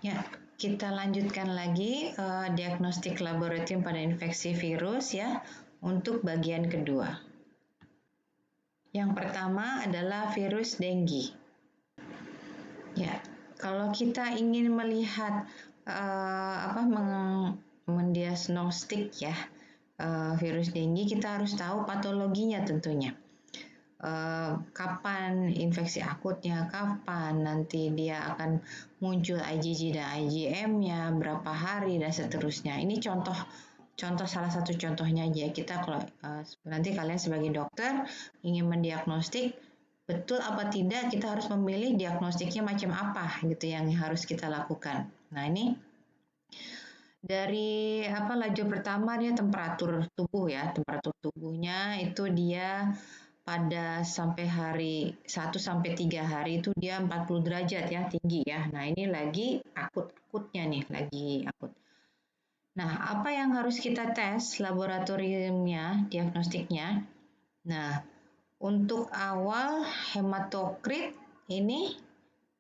Ya, kita lanjutkan lagi diagnostik laboratorium pada infeksi virus ya untuk bagian kedua. Yang pertama adalah virus dengue. Ya, kalau kita ingin melihat mendiagnostik ya virus dengue, kita harus tahu patologinya tentunya. Kapan infeksi akutnya, kapan nanti dia akan muncul IgG dan IgM-nya, berapa hari dan seterusnya. Ini contoh salah satu contohnya aja. Kita kalau nanti kalian sebagai dokter ingin mendiagnostik betul apa tidak, kita harus memilih diagnostiknya macam apa gitu yang harus kita lakukan. Nah, ini dari lajur pertama dia temperatur tubuh ya. Temperatur tubuhnya itu dia pada sampai hari 1 sampai 3 hari itu dia 40 derajat ya, tinggi ya. Nah, ini lagi akutnya nih, lagi akut. Nah, apa yang harus kita tes laboratoriumnya, diagnostiknya? Nah, untuk awal hematokrit ini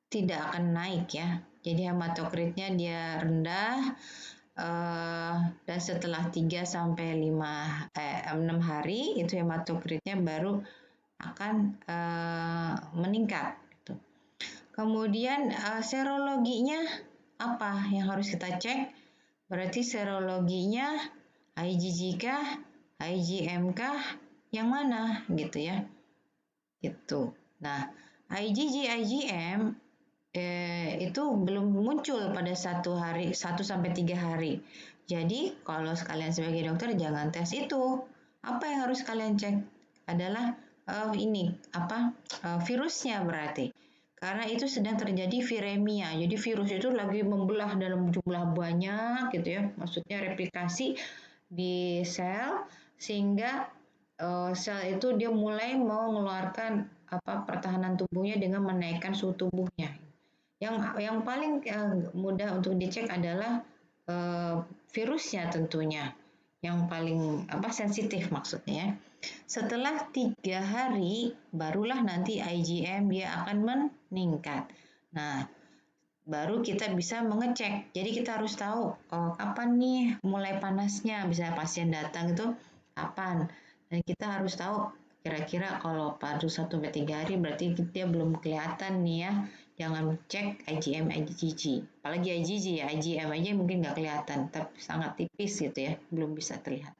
tidak akan naik ya. Jadi hematokritnya dia rendah dan setelah 3 sampai 6 hari itu hematokritnya baru akan meningkat. Kemudian serologinya apa yang harus kita cek? Berarti serologinya IgG kah, IgM kah, yang mana gitu ya? Gitu. Nah, IgG, IgM itu belum muncul pada 1 sampai 3 hari. Jadi kalau kalian sebagai dokter jangan tes itu. Apa yang harus kalian cek adalah virusnya berarti. Karena itu sedang terjadi viremia. Jadi virus itu lagi membelah dalam jumlah banyak gitu ya. Maksudnya replikasi di sel sehingga sel itu dia mulai mengeluarkan pertahanan tubuhnya dengan menaikkan suhu tubuhnya. Yang paling mudah untuk dicek adalah virusnya tentunya, yang paling sensitif maksudnya. Setelah 3 hari barulah nanti IgM dia akan meningkat. Nah, baru kita bisa mengecek. Jadi kita harus tahu kapan nih mulai panasnya. Bisa pasien datang itu kapan. Dan kita harus tahu kira-kira kalau baru 1-3 hari berarti dia belum kelihatan nih ya. Jangan cek IgM, IgG. Apalagi IgG ya, IgM aja mungkin nggak kelihatan, tapi sangat tipis gitu ya, belum bisa terlihat.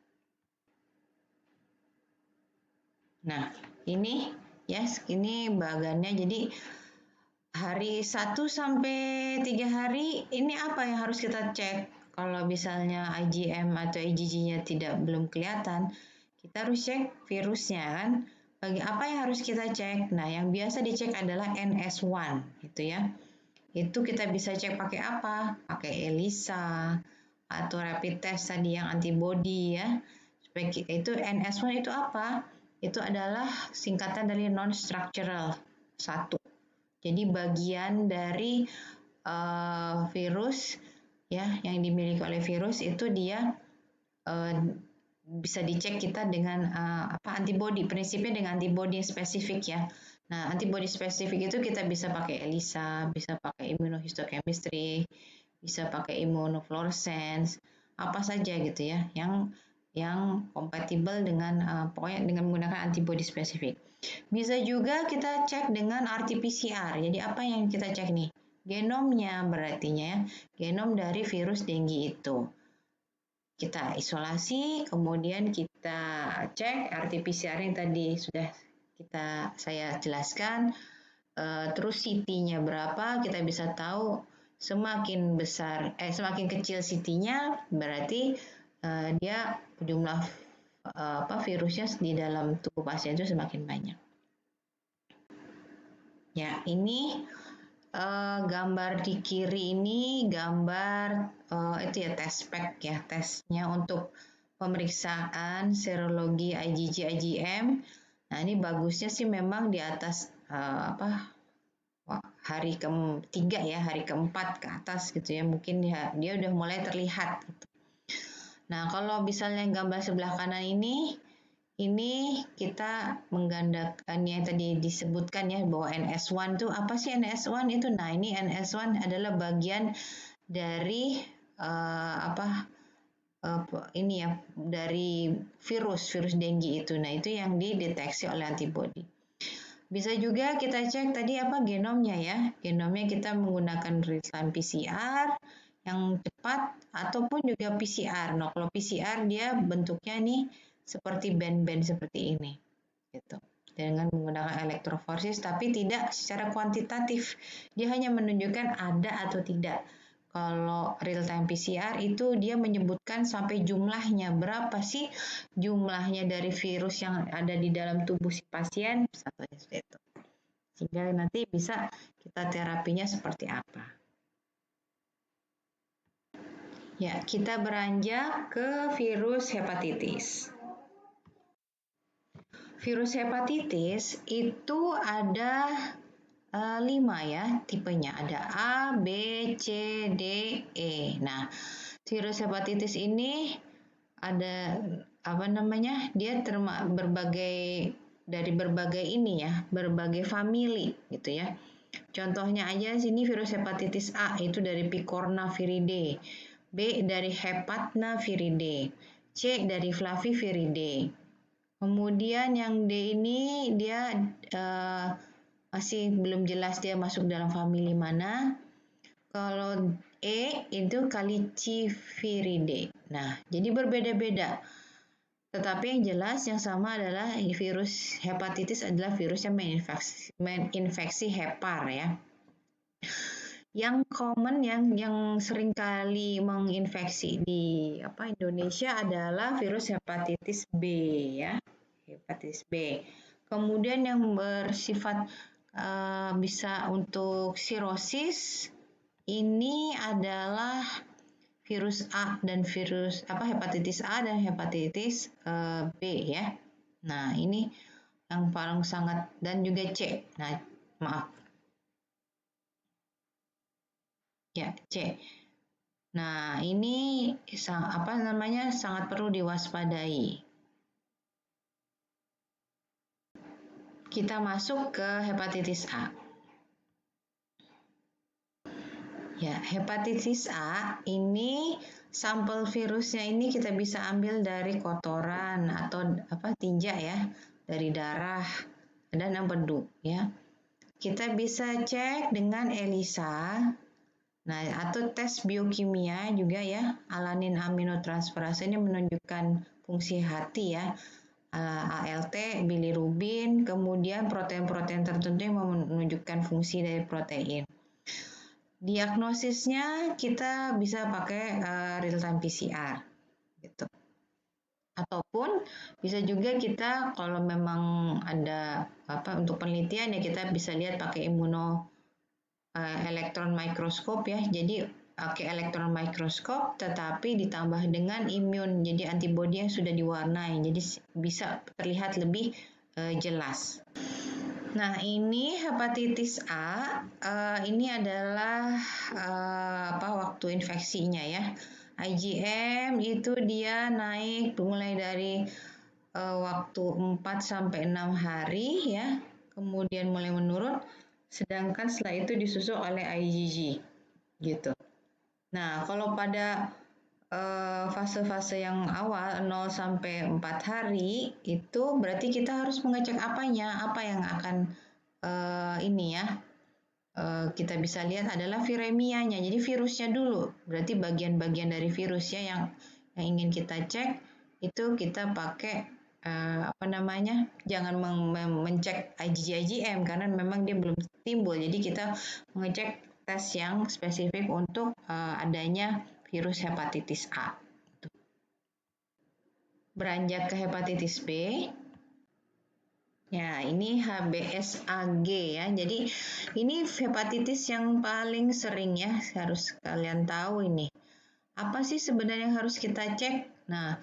Nah, ini ya, ini bagannya. Jadi hari 1 sampai 3 hari ini apa yang harus kita cek? Kalau misalnya IgM atau IgG-nya belum kelihatan, kita harus cek virusnya kan. Bagi apa yang harus kita cek? Nah, yang biasa dicek adalah NS1 gitu ya. Itu kita bisa cek pakai apa? Pakai ELISA atau rapid test tadi yang antibody ya. Itu NS1 itu apa? Itu adalah singkatan dari non-structural 1. Jadi bagian dari virus ya yang dimiliki oleh virus itu dia bisa dicek kita dengan antibody. Prinsipnya dengan antibody spesifik ya. Nah, antibody spesifik itu kita bisa pakai ELISA, bisa pakai immunohistochemistry, bisa pakai immunofluorescence, apa saja gitu ya yang kompatibel dengan pokoknya dengan menggunakan antibody spesifik. Bisa juga kita cek dengan RT-PCR. Jadi apa yang kita cek nih? Genomnya berartinya genom dari virus dengue itu. Kita isolasi, kemudian kita cek RT-PCR yang tadi sudah saya jelaskan. Terus CT-nya berapa? Kita bisa tahu semakin kecil CT-nya berarti dia jumlah virusnya di dalam tubuh pasien itu semakin banyak. Ya, ini gambar di kiri ini gambar itu ya test pack ya, tesnya untuk pemeriksaan serologi IgG IgM. Nah, ini bagusnya sih memang di atas hari ke-3 ya, hari ke-4 ke atas gitu ya, mungkin dia udah mulai terlihat gitu. Nah, kalau misalnya gambar sebelah kanan ini kita menggandakan yang tadi disebutkan ya bahwa NS1 itu apa sih NS1 itu? Nah, ini NS1 adalah bagian dari ini ya, dari virus dengue itu. Nah, itu yang dideteksi oleh antibodi. Bisa juga kita cek tadi genomnya ya. Genomnya kita menggunakan real time PCR yang cepat ataupun juga PCR. Nah, kalau PCR dia bentuknya nih seperti band-band seperti ini. Gitu. Dengan menggunakan elektroforesis tapi tidak secara kuantitatif. Dia hanya menunjukkan ada atau tidak. Kalau real time PCR itu dia menyebutkan sampai jumlahnya, berapa sih jumlahnya dari virus yang ada di dalam tubuh si pasien, satunya seperti itu. Sehingga nanti bisa kita terapinya seperti apa. Ya, kita beranjak ke virus hepatitis. Virus hepatitis itu ada 5 ya tipenya, ada A, B, C, D, E. Nah, virus hepatitis ini ada dia dari berbagai ini ya, berbagai famili gitu ya. Contohnya aja sini virus hepatitis A itu dari Picorna viridae, B dari Hepatna viridae, C dari Flaviviridae. Kemudian yang D ini dia masih belum jelas dia masuk dalam famili mana. Kalau E itu Caliciviridae. Nah, jadi berbeda-beda. Tetapi yang jelas yang sama adalah virus hepatitis adalah virus yang menginfeksi hepar ya. Yang common yang sering kali menginfeksi di Indonesia adalah virus hepatitis B ya. Hepatitis B. Kemudian yang bersifat bisa untuk sirosis ini adalah virus A dan hepatitis A dan hepatitis B ya. Nah, ini yang paling sangat dan juga C. Nah, maaf. Ya, C. Nah, ini sangat perlu diwaspadai. Kita masuk ke hepatitis A. Ya, hepatitis A ini sampel virusnya ini kita bisa ambil dari kotoran atau tinja ya, dari darah dan empedu ya. Kita bisa cek dengan ELISA. Nah, atau tes biokimia juga ya, alanin aminotransferase ini menunjukkan fungsi hati ya. ALT, bilirubin, kemudian protein-protein tertentu yang menunjukkan fungsi dari protein. Diagnosisnya kita bisa pakai real time PCR gitu. Ataupun bisa juga kita kalau memang ada untuk penelitian ya kita bisa lihat pakai elektron mikroskop ya. Jadi pakai elektron mikroskop tetapi ditambah dengan imun. Jadi antibodi yang sudah diwarnai. Jadi bisa terlihat lebih jelas. Nah, ini hepatitis A, ini adalah waktu infeksinya ya. IgM itu dia naik mulai dari waktu 4 sampai 6 hari ya. Kemudian mulai menurun, sedangkan setelah itu disusul oleh IgG gitu. Nah, kalau pada fase-fase yang awal 0 sampai 4 hari itu berarti kita harus mengecek apa yang akan kita bisa lihat adalah viremianya. Jadi virusnya dulu. Berarti bagian-bagian dari virusnya yang ingin kita cek itu kita pakai jangan mencek IgG-IgM karena memang dia belum timbul. Jadi kita mengecek tes yang spesifik untuk adanya virus hepatitis A. Beranjak ke hepatitis B. Ya, ini HBsAg ya. Jadi ini hepatitis yang paling sering ya, harus kalian tahu ini. Apa sih sebenarnya yang harus kita cek? Nah,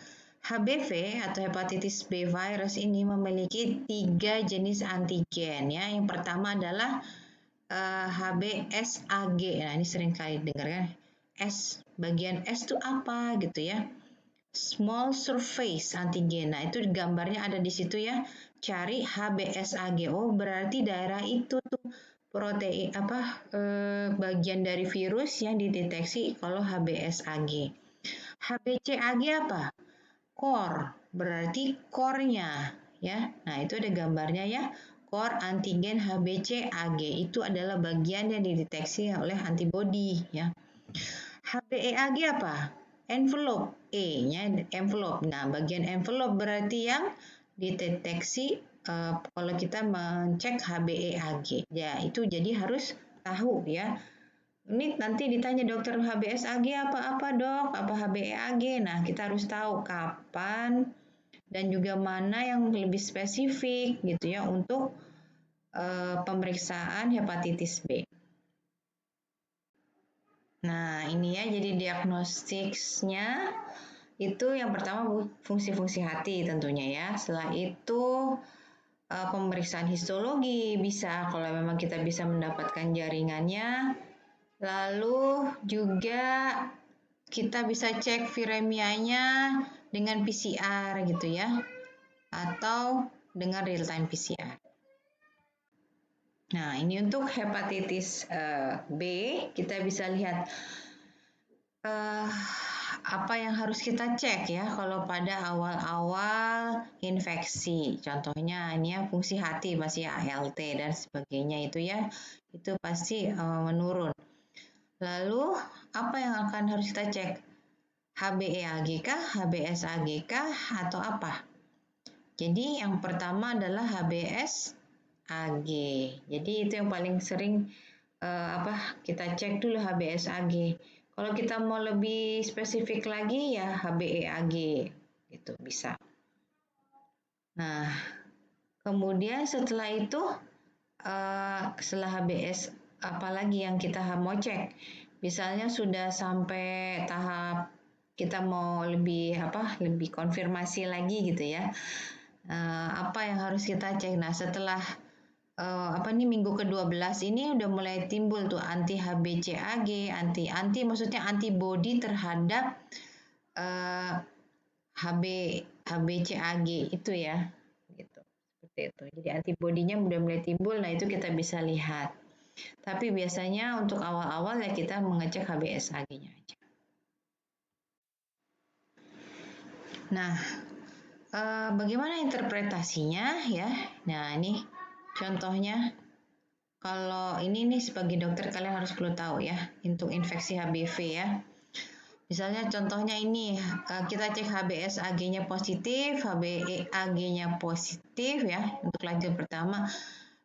HBV atau hepatitis B virus ini memiliki 3 jenis antigen ya. Yang pertama adalah HBsAg. Nah, ini sering kali dengar kan. Bagian S itu apa gitu ya. Small surface antigen. Nah, itu gambarnya ada di situ ya. Cari HBsAg. Oh, berarti daerah itu tuh protein bagian dari virus yang dideteksi kalau HBsAg. HBcAg apa? Core, berarti core-nya ya. Nah, itu ada gambarnya ya. Core antigen HBcAg itu adalah bagian yang dideteksi oleh antibodi ya. HBeAg apa? Envelope, E-nya envelope. Nah, bagian envelope berarti yang dideteksi kalau kita mencek HBeAg. Ya, itu jadi harus tahu ya. Ini nanti ditanya dokter HBsAg apa dok? Apa HBeAg? Nah, kita harus tahu kapan dan juga mana yang lebih spesifik gitu ya untuk pemeriksaan hepatitis B. Nah, ini ya jadi diagnostiknya itu yang pertama fungsi-fungsi hati tentunya ya. Setelah itu pemeriksaan histologi bisa kalau memang kita bisa mendapatkan jaringannya. Lalu juga kita bisa cek viremianya dengan PCR gitu ya. Atau dengan real time PCR. Nah, ini untuk hepatitis B, kita bisa lihat apa yang harus kita cek ya kalau pada awal-awal infeksi. Contohnya ini ya fungsi hati masih ALT dan sebagainya itu ya, itu pasti menurun. Lalu apa yang akan harus kita cek? HBeAg kah, HBsAg kah, atau apa? Jadi yang pertama adalah HBsAg. Jadi itu yang paling sering kita cek dulu HBsAg. Kalau kita mau lebih spesifik lagi ya HBeAg gitu bisa. Nah, kemudian setelah itu setelah HBs apalagi yang kita mau cek? Misalnya sudah sampai tahap kita mau lebih konfirmasi lagi gitu ya. Apa yang harus kita cek? Nah, setelah minggu ke-12 ini udah mulai timbul tuh anti HBcAg, anti maksudnya antibodi terhadap HBcAg itu ya. Gitu. Seperti itu. Jadi antibodinya udah mulai timbul, nah itu kita bisa lihat. Tapi biasanya untuk awal-awal ya kita mengecek HBsAg-nya aja. Nah, bagaimana interpretasinya ya? Nah, ini contohnya. Kalau ini nih sebagai dokter kalian harus perlu tahu ya untuk infeksi HBV ya. Misalnya contohnya ini kita cek HBsAg-nya positif, HBeAg-nya positif ya untuk lajur pertama.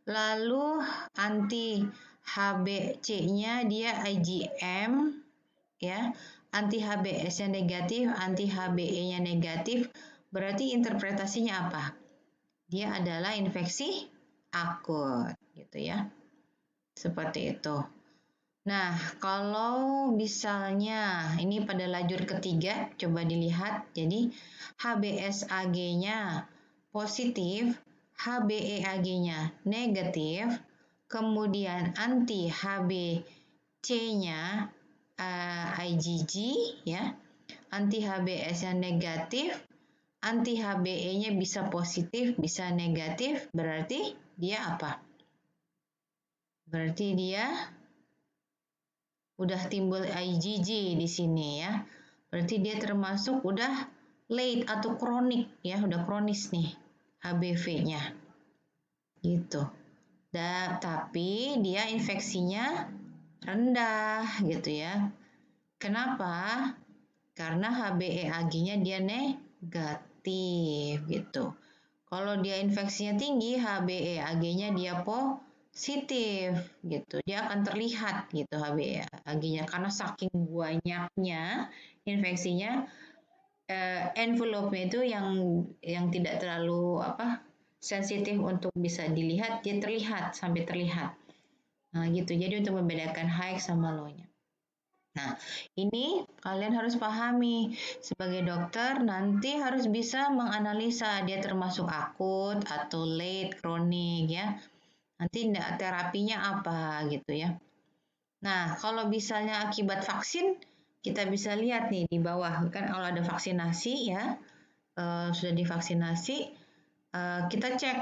Lalu anti HBC-nya dia IgM ya. Anti HBS-nya negatif, anti HBe-nya negatif. Berarti interpretasinya apa? Dia adalah infeksi akut gitu ya. Seperti itu. Nah, kalau misalnya ini pada lajur ketiga, coba dilihat. Jadi, HBsAg-nya positif, HBeAg-nya negatif, kemudian anti HBC-nya IgG, ya, anti HBS-nya negatif, anti HBe-nya bisa positif, bisa negatif, berarti dia apa? Berarti dia udah timbul IgG di sini ya. Berarti dia termasuk udah late atau kronik ya, udah kronis nih HBV-nya. Gitu. Tapi dia infeksinya rendah gitu ya. Kenapa? Karena HBeAg-nya dia negatif gitu. Kalau dia infeksinya tinggi, HBeAg-nya dia positif gitu. Dia akan terlihat gitu HBeAg-nya karena saking banyaknya infeksinya envelope-nya itu yang tidak terlalu sensitif untuk bisa dilihat, dia terlihat sampai terlihat. Nah, gitu. Jadi untuk membedakan high sama low-nya. Nah, ini kalian harus pahami sebagai dokter nanti harus bisa menganalisa dia termasuk akut atau late, kronik ya. Nanti terapinya apa gitu ya. Nah, kalau misalnya akibat vaksin, kita bisa lihat nih di bawah. Kan kalau ada vaksinasi ya, sudah divaksinasi, kita cek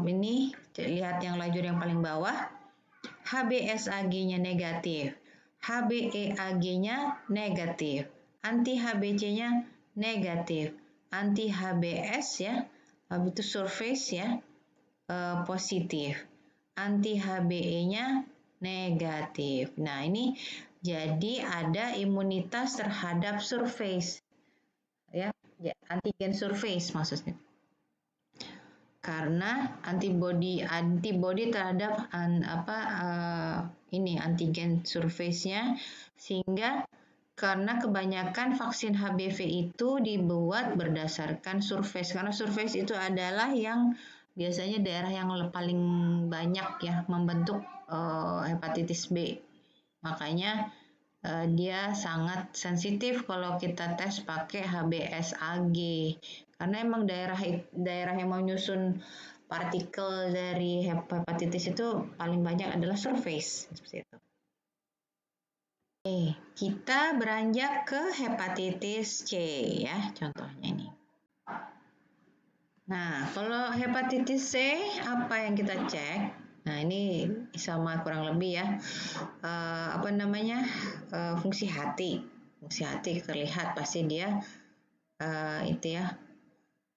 ini, lihat yang lajur yang paling bawah. HBsAg-nya negatif, HbEAg-nya negatif, anti-HbC-nya negatif, anti-HbS ya, habis itu surface ya, positif, anti-HbE-nya negatif. Nah, ini jadi ada imunitas terhadap surface ya, antigen surface maksudnya. Karena antibody terhadap antigen surface-nya, sehingga karena kebanyakan vaksin HBV itu dibuat berdasarkan surface, karena surface itu adalah yang biasanya daerah yang paling banyak ya membentuk hepatitis B. Makanya dia sangat sensitif kalau kita tes pakai HBsAg, karena emang daerah yang menyusun partikel dari hepatitis itu paling banyak adalah surface seperti itu. Oke, kita beranjak ke hepatitis C ya, contohnya ini. Nah, kalau hepatitis C apa yang kita cek? Nah, ini sama kurang lebih ya, fungsi hati. Fungsi hati terlihat pasti dia itu ya.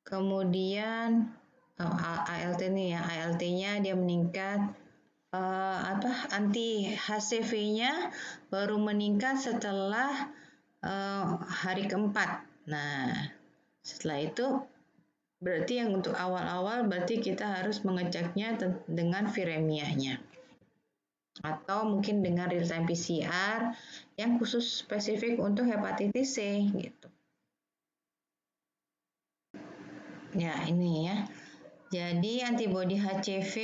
Kemudian ALT nih ya, ALT-nya dia meningkat. Anti HCV-nya baru meningkat setelah hari keempat. Nah, setelah itu berarti yang untuk awal-awal berarti kita harus mengeceknya dengan viremianya. Atau mungkin dengan real time PCR yang khusus spesifik untuk hepatitis C gitu. Ya, ini ya. Jadi antibodi HCV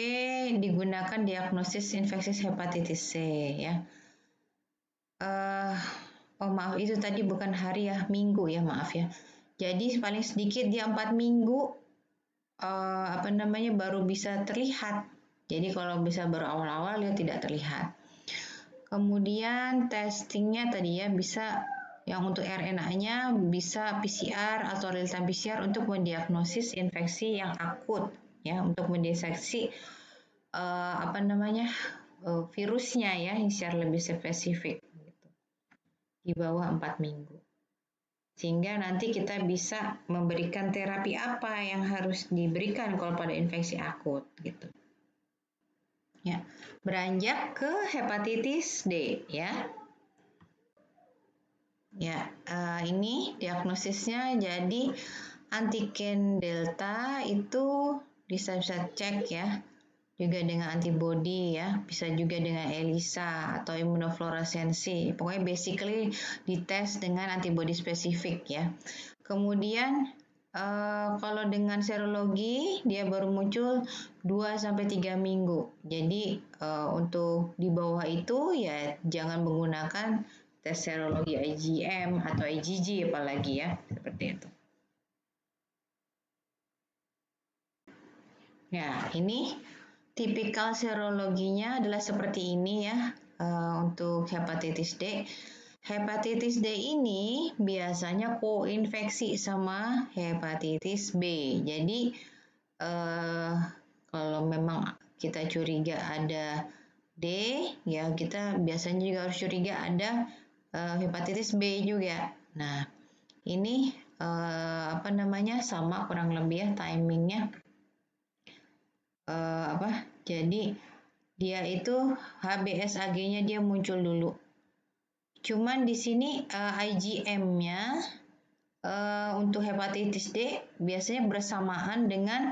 digunakan diagnosis infeksi hepatitis C ya. Maaf, itu tadi bukan hari ya, minggu ya, maaf ya. Jadi paling sedikit dia 4 minggu baru bisa terlihat. Jadi kalau bisa baru awal-awal dia tidak terlihat. Kemudian testingnya tadi ya bisa yang untuk RNA-nya bisa PCR atau real time PCR untuk mendiagnosis infeksi yang akut ya, untuk mendeteksi virusnya ya yang secara lebih spesifik gitu, di bawah 4 minggu. Sehingga nanti kita bisa memberikan terapi apa yang harus diberikan kalau pada infeksi akut gitu. Ya, beranjak ke hepatitis D ya. Ya, ini diagnosisnya jadi antigen delta itu bisa cek ya, juga dengan antibody ya, bisa juga dengan ELISA atau imunofluoresensi. Pokoknya basically dites dengan antibody spesifik ya. Kemudian kalau dengan serologi dia baru muncul 2-3 minggu. Jadi untuk di bawah itu ya jangan menggunakan tes serologi IgM atau IgG apalagi ya, seperti itu. Ya, ini tipikal serologinya adalah seperti ini ya untuk hepatitis D. Hepatitis D ini biasanya koinfeksi sama hepatitis B. Jadi kalau memang kita curiga ada D, ya kita biasanya juga harus curiga ada hepatitis B juga. Nah, ini sama kurang lebih ya timingnya. Jadi dia itu HBsAg-nya dia muncul dulu. Cuman di sini IgM-nya untuk hepatitis D biasanya bersamaan dengan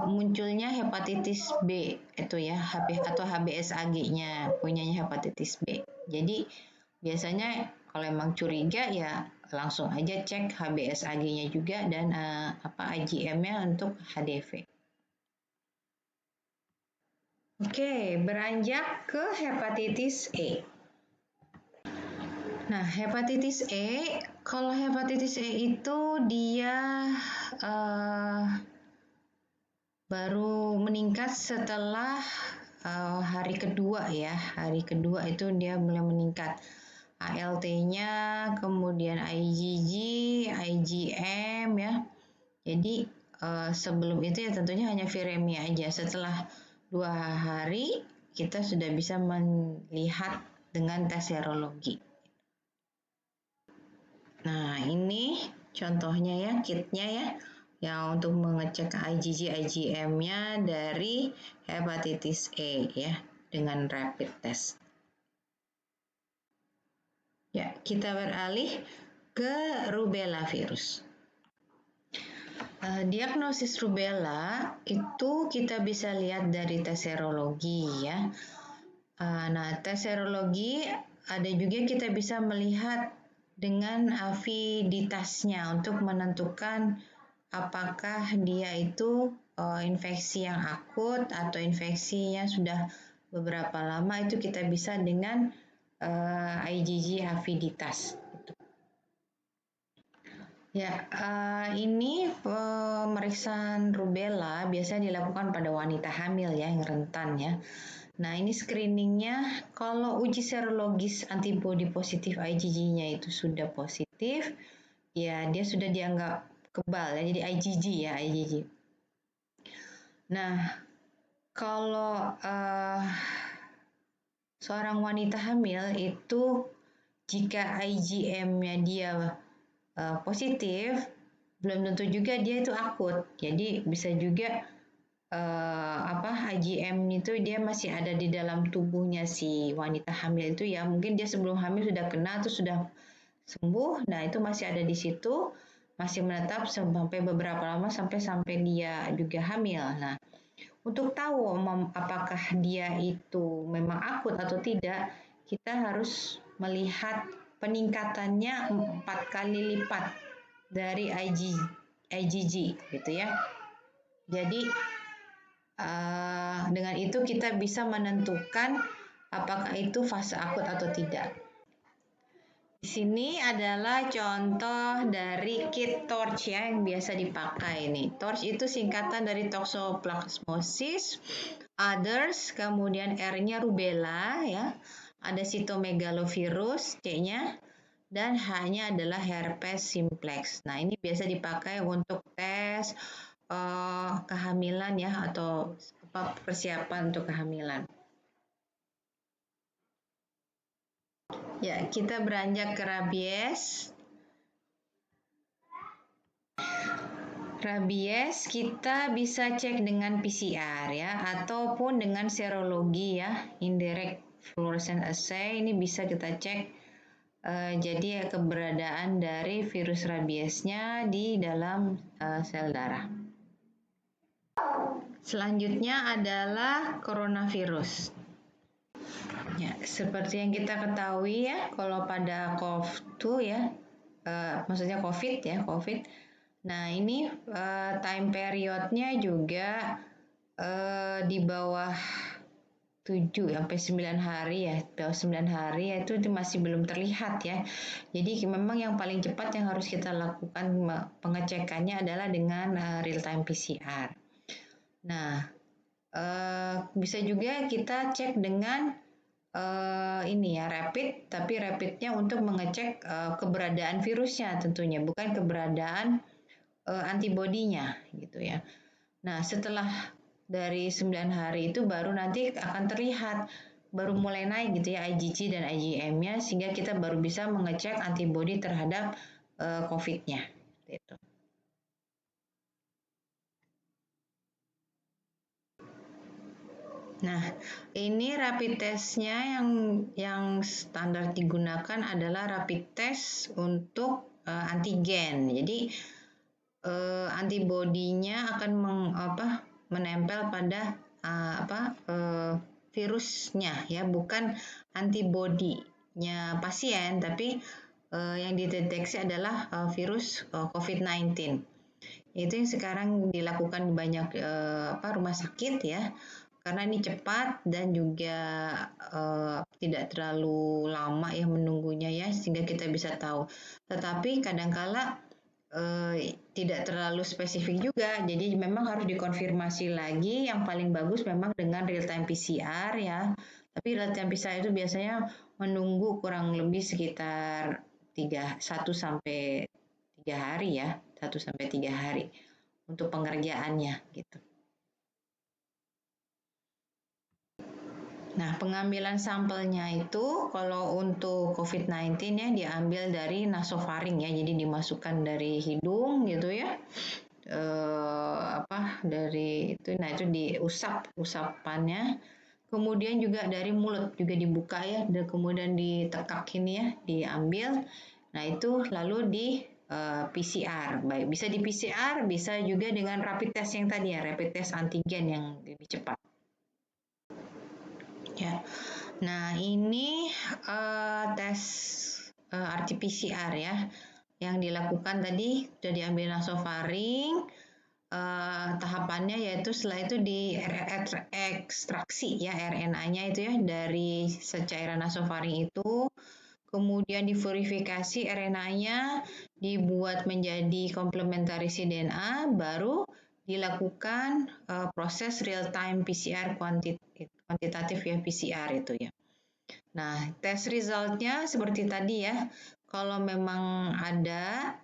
munculnya hepatitis B itu ya, HBsAg-nya punyanya hepatitis B. Jadi biasanya kalau emang curiga ya langsung aja cek HBsAg-nya juga dan IgM-nya untuk HDV. Oke, beranjak ke hepatitis E. Nah, hepatitis E, kalau hepatitis E itu dia baru meningkat setelah hari kedua ya. Hari kedua itu dia mulai meningkat. ALT-nya, kemudian IgG, IgM ya. Jadi sebelum itu ya tentunya hanya viremia aja. Setelah 2 hari kita sudah bisa melihat dengan tes serologi. Nah, ini contohnya ya, kitnya ya, yang untuk mengecek IgG, IgM-nya dari hepatitis E ya, dengan rapid test. Ya, kita beralih ke rubella virus. Diagnosis rubella itu kita bisa lihat dari tes serologi ya. Nah, tes serologi ada juga kita bisa melihat dengan aviditasnya untuk menentukan apakah dia itu infeksi yang akut atau infeksinya sudah beberapa lama, itu kita bisa dengan IgG aviditas. Ya, ini pemeriksaan rubella biasanya dilakukan pada wanita hamil ya, yang rentan ya. Nah, ini screeningnya kalau uji serologis antibodi positif IgG-nya itu sudah positif, ya dia sudah dianggap kebal ya, jadi IgG ya, IgG. Nah, kalau seorang wanita hamil itu jika IgM-nya dia positif, belum tentu juga dia itu akut. Jadi bisa juga IgM itu dia masih ada di dalam tubuhnya si wanita hamil itu ya. Mungkin dia sebelum hamil sudah kena atau sudah sembuh. Nah, itu masih ada di situ, masih menetap sampai beberapa lama sampai dia juga hamil. Nah, untuk tahu apakah dia itu memang akut atau tidak, kita harus melihat peningkatannya 4 kali lipat dari IgG gitu ya. Jadi dengan itu kita bisa menentukan apakah itu fase akut atau tidak. Di sini adalah contoh dari kit TORCH ya yang biasa dipakai nih. TORCH itu singkatan dari Toxoplasmosis, others, kemudian R-nya rubella ya. Ada cytomegalovirus C-nya, dan H-nya adalah herpes simplex. Nah, ini biasa dipakai untuk tes kehamilan ya, atau persiapan untuk kehamilan. Ya, kita beranjak ke rabies. Rabies kita bisa cek dengan PCR ya, ataupun dengan serologi ya, indirect fluorescence assay. Ini bisa kita cek jadi keberadaan dari virus rabiesnya di dalam sel darah. Selanjutnya adalah coronavirus. Ya, seperti yang kita ketahui ya, kalau pada COVID ya, maksudnya COVID ya, COVID. Nah, ini time periodnya juga di bawah 7 sampai 9 hari ya, bawah 9 hari ya, itu masih belum terlihat ya. Jadi memang yang paling cepat yang harus kita lakukan pengecekannya adalah dengan real time PCR. Nah, bisa juga kita cek dengan ini ya rapid, tapi rapidnya untuk mengecek keberadaan virusnya tentunya, bukan keberadaan antibodinya gitu ya. Nah, setelah dari 9 hari itu baru nanti akan terlihat, baru mulai naik gitu ya IgG dan IgM-nya, sehingga kita baru bisa mengecek antibodi terhadap COVID-nya gitu. Nah, ini rapid test-nya yang standar digunakan adalah rapid test untuk antigen. Jadi antibodinya akan menempel pada virusnya ya, bukan antibodinya pasien, tapi yang dideteksi adalah virus COVID-19. Itu yang sekarang dilakukan di banyak rumah sakit ya, karena ini cepat dan juga tidak terlalu lama ya menunggunya ya, sehingga kita bisa tahu. Tetapi kadangkala tidak terlalu spesifik juga, jadi memang harus dikonfirmasi lagi. Yang paling bagus memang dengan real time PCR ya, tapi real time PCR itu biasanya menunggu kurang lebih sekitar 1 sampai 3 hari ya, 1 sampai 3 hari untuk pengerjaannya gitu. Nah, pengambilan sampelnya itu kalau untuk COVID-19 ya diambil dari nasofaring ya, jadi dimasukkan dari hidung gitu ya. Dari itu, nah itu diusap usapannya. Kemudian juga dari mulut juga dibuka ya, dan kemudian ditekak ini ya, diambil. Nah itu lalu di PCR, baik bisa di PCR, bisa juga dengan rapid test yang tadi ya, rapid test antigen yang lebih cepat. Ya, nah ini tes RT-PCR ya, yang dilakukan tadi sudah diambil nasofaring. Tahapannya yaitu setelah itu di ekstraksi ya RNA-nya itu ya dari secairan nasofaring itu, kemudian diverifikasi RNA-nya dibuat menjadi komplementarisi DNA, baru dilakukan proses real time PCR kuantitatif ya PCR itu ya. Nah, tes resultnya seperti tadi ya, kalau memang ada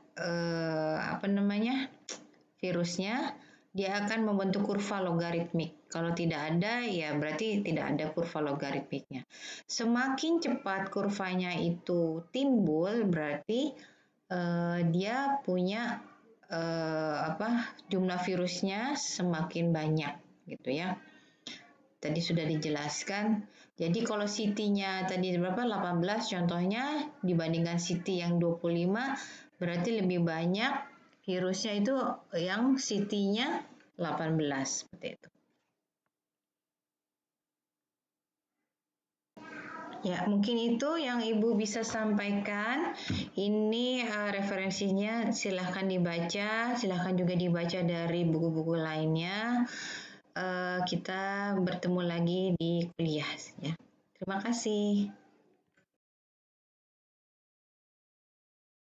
virusnya, dia akan membentuk kurva logaritmik. Kalau tidak ada, ya berarti tidak ada kurva logaritmiknya. Semakin cepat kurvanya itu timbul, berarti dia punya jumlah virusnya semakin banyak, gitu ya. Tadi sudah dijelaskan. Jadi kalau CT-nya tadi berapa? 18 contohnya dibandingkan CT yang 25 berarti lebih banyak virusnya itu yang CT-nya 18 seperti itu. Ya, mungkin itu yang Ibu bisa sampaikan. Ini referensinya silahkan dibaca, silahkan juga dibaca dari buku-buku lainnya. Kita bertemu lagi di kuliah ya. Terima kasih.